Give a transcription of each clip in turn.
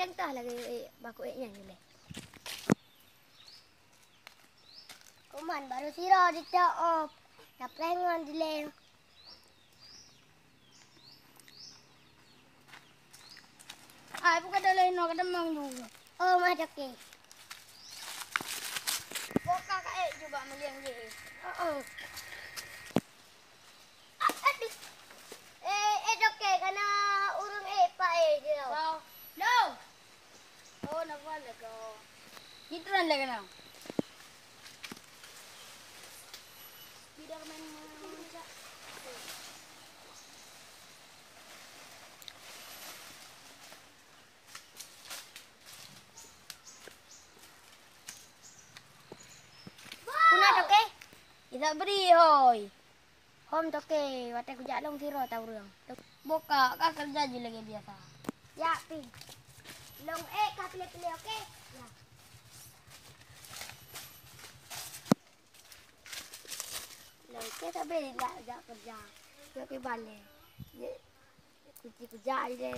entah lagi baku eknya ni leh. Kuman baru siro ditaop. Naprengon dileng. Ay, bukan dah lain nak demang juga. Oh, mah ke. Boka kak juga meliang je. Oh. Aduh. Doke kana urung pa dia. Wow. No. Oh, nampak lah kau. Kita lah kena. Tidak main macam. Kuna doke. Kita beri hoi. Hom doke, wate kujak long siro tau urang. Boka kak kerja je lagi biasa. Ya, pi. Long ka pilih-pilih oke. Ya. Long sabe lah jak kerja. Dia ke balik. Dia kerja je.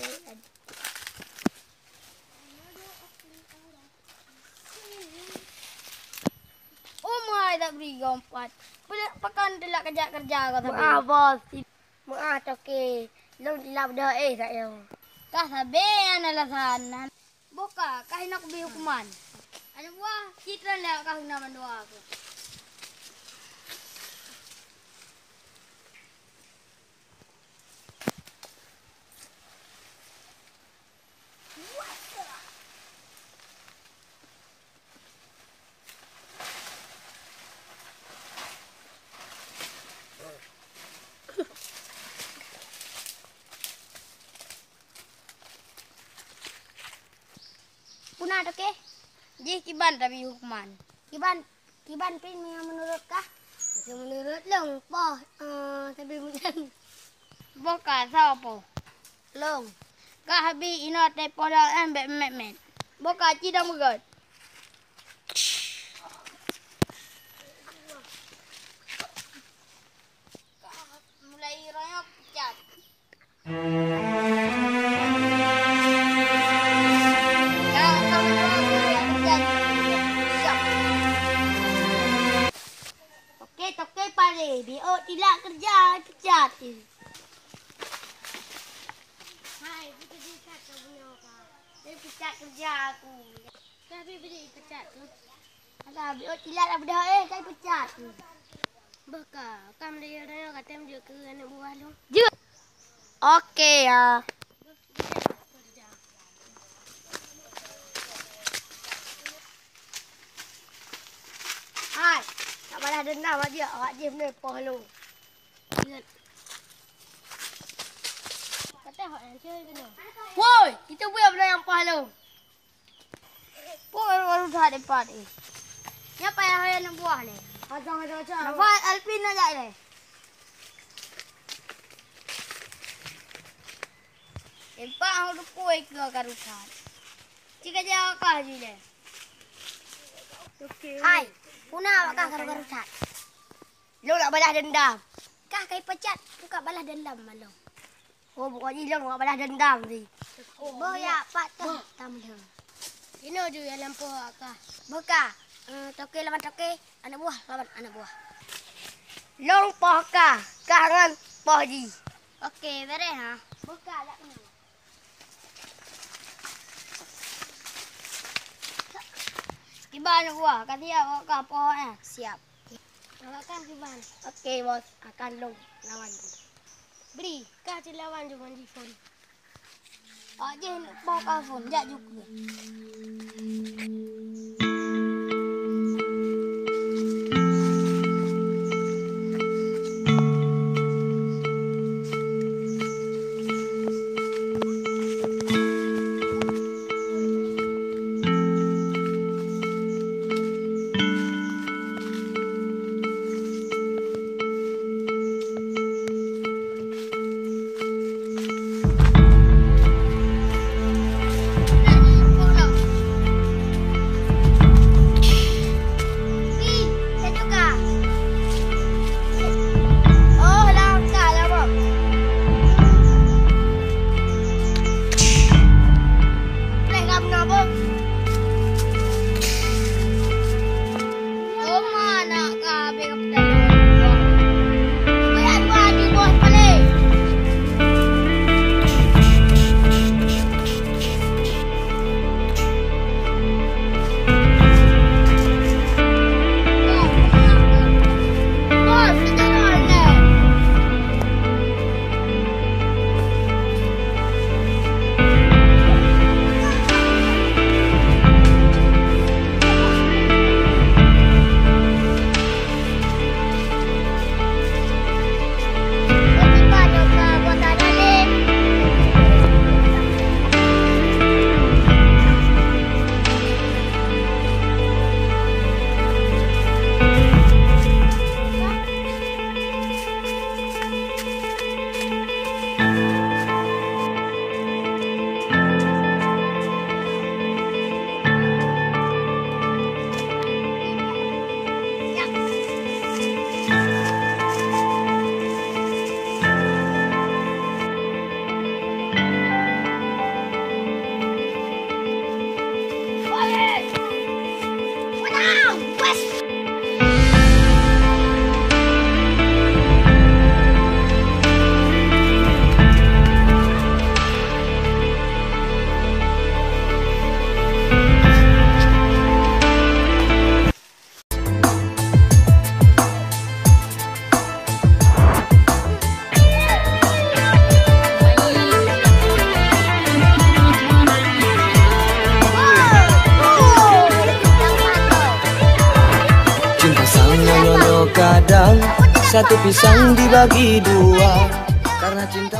Oh my, tak beri gompat. Pakan delak kerja kau tapi. Maaf bos. Maaf doke. Long dilap dah saya. Kah sabe alasan. Boka kah nak beri hukuman. Ada buah kita lah kah nak mandua aku. Kuna doke. Ji kiban tapi hukuman. Kiban pin menurut kah? Menurut long po. Sabi mo yan. Boka siapa? Long. Kah habi ino te pola embek met. Boka cida mugot. Mulai royok cat. Toke pare. Bio tidak kerja pecat. Hai, kita dikat kau punya kah? Dia pecat kerja aku. Tapi beri pecat tu. Alah, bio tidak dah dah saya pecat. Baka, kam dia dah kata dia ke anak buah lu. Juga. Okey ya. Hai, tak balas dendam aja. Awak je benda poh lu. Ingat. Kata hak yang cari kena. Woi, kita buat benda yang pahala. Baru dah depan ni. Siapa yang hayang nak buah ni? Macam. Nampak Alpin nak jap ni. Empat hang tu koi ke karusan. Jika dia kah je ni. Okey. Hai, puna awak kah karu-karusan? Lu nak balas dendam. Kah kai pecat, buka balas dendam malu. Oh, pokoknya dia nak balas dendam ni. Boya pak tu tam dia. Ini je yang lampu kah. Buka. Toke lawan toke, anak buah lawan anak buah. Long poh kah? Kangen poh ji. Okey, beres ha. Buka tak kena. Kiban buah, kata dia awak kah poh eh. Siap. Awak kan kiban. Okey bos, akan long lawan. Beri, kah je lawan je mandi phone. Je poh kah phone, jak juga. Kadang satu pisang dibagi dua karena cinta.